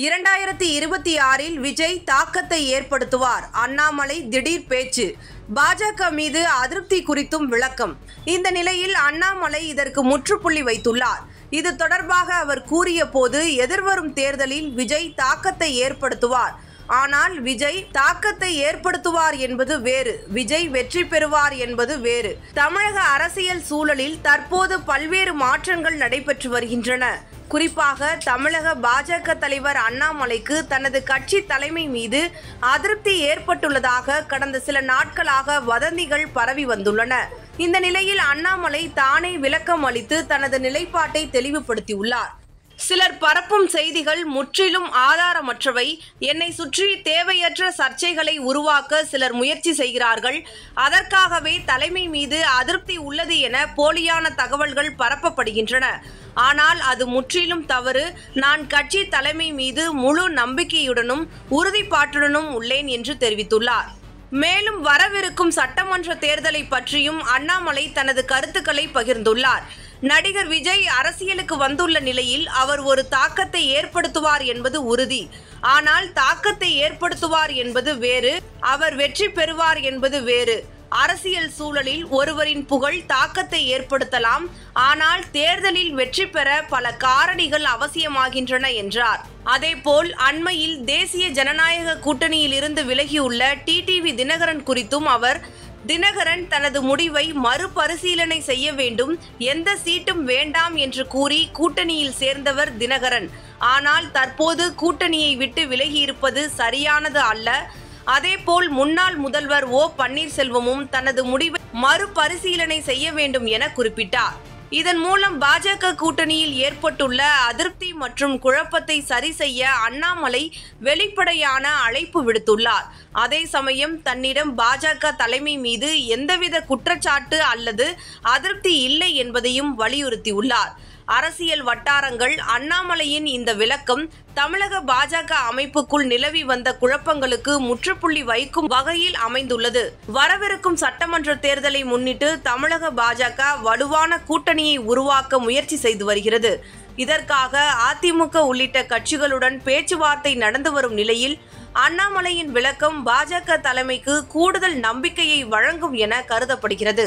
2026இல் விஜய் தாக்கத்தை ஏற்படுத்துவார். அண்ணாமலை திடீர் பேச்சு. பாஜக மீது அதிருப்தி குறித்தும் விளக்கம். இந்த நிலையில் அண்ணாமலை இதற்கு முற்றுப்புள்ளி வைத்துள்ளார். இது தொடர்பாக அவர் கூறிய போது, எதிர்வரும் தேர்தலில் விஜய் தாக்கத்தை ஏற்படுத்துவார். ஆனால் விஜய் தாக்கத்தை ஏற்படுத்துவார் என்பது வேறு, விஜய் வெற்றி பெறுவார் என்பது வேறு. தமிழக அரசியல் சூழலில் தற்போது பல்வேறு மாற்றங்கள் நடைபெற்று வருகின்றன. குறிப்பாக தமிழக பாஜக தலைவர் அண்ணாமலைக்கு தனது கட்சி தலைமை மீது அதிருப்தி ஏற்பட்டுள்ளதாக கடந்த சில நாட்களாக வதந்திகள் பரவி வந்துள்ளன. இந்த நிலையில் அண்ணாமலை தானே விளக்கம் அளித்து தனது நிலைப்பாட்டை தெளிவுபடுத்தியுள்ளார். சிலர் பரப்பும் செய்திகள் முற்றிலும் ஆதாரமற்றவை. என்னை சுற்றி தேவையற்ற சர்ச்சைகளை உருவாக்க சிலர் முயற்சி செய்கிறார்கள். அதற்காகவே தலைமை மீது அதிருப்தி உள்ளது என போலியான தகவல்கள் பரப்பப்படுகின்றன. ஆனால் அது முற்றிலும் தவறு. நான் கட்சி தலைமை மீது முழு நம்பிக்கையுடனும் உறுதிப்பாட்டுடனும் உள்ளேன் என்று தெரிவித்துள்ளார். மேலும் வரவிருக்கும் சட்டமன்ற தேர்தலை பற்றியும் அண்ணாமலை தனது கருத்துக்களை பகிர்ந்துள்ளார். நடிகர் விஜய் அரசியலுக்கு வந்துள்ள நிலையில் அவர் ஒரு தாக்கத்தை ஏற்படுத்துவார் என்பது உறுதி. ஆனால் தாக்கத்தை ஏற்படுத்துவார் என்பது வேறு, அவர் வெற்றி பெறுவார் என்பது வேறு. அரசியல் சூழலில் ஒருவரின் புகழ் தாக்கத்தை ஏற்படுத்தலாம். ஆனால் தேர்தலில் வெற்றி பெற பல காரணிகள் அவசியமாகின்றன என்றார். அதேபோல் அண்மையில் தேசிய ஜனநாயக கூட்டணியில் இருந்து விலகியுள்ள டிடிவி தினகரன் குறித்தும் அவர், தினகரன் தனது முடிவை மறுபரிசீலனை செய்ய வேண்டும், எந்த சீட்டும் வேண்டாம் என்று கூறி கூட்டணியில் சேர்ந்தவர் தினகரன். ஆனால் தற்போது கூட்டணியை விட்டு விலகியிருப்பது சரியானது அல்ல. அதேபோல் முன்னாள் முதல்வர் ஓ பன்னீர்செல்வமும் தனது முடிவை மறுபரிசீலனை செய்ய வேண்டும் என குறிப்பிட்டார். இதன் மூலம் பாஜக கூட்டணியில் ஏற்பட்டுள்ள அதிருப்தி மற்றும் குழப்பத்தை சரி செய்ய அண்ணாமலை வெளிப்படையான அழைப்பு விடுத்துள்ளார். அதே சமயம் தன்னிடம் பாஜக தலைமை மீது எந்தவித குற்றச்சாட்டு அல்லது அதிருப்தி இல்லை என்பதையும் வலியுறுத்தியுள்ளார். அரசியல் வட்டாரங்கள் அண்ணாமலையின் இந்த விளக்கம் தமிழக பாஜக அமைப்புக்குள் நிலவி வந்த குழப்பங்களுக்கு முற்றுப்புள்ளி வைக்கும் வகையில் அமைந்துள்ளது. வரவிருக்கும் சட்டமன்ற தேர்தலை முன்னிட்டு தமிழக பாஜக வலுவான கூட்டணியை உருவாக்க முயற்சி செய்து வருகிறது. இதற்காக அதிமுக உள்ளிட்ட கட்சிகளுடன் பேச்சுவார்த்தை நடந்து வரும் நிலையில் அண்ணாமலையின் விளக்கம் பாஜக தலைமைக்கு கூடுதல் நம்பிக்கையை வழங்கும் என கருதப்படுகிறது.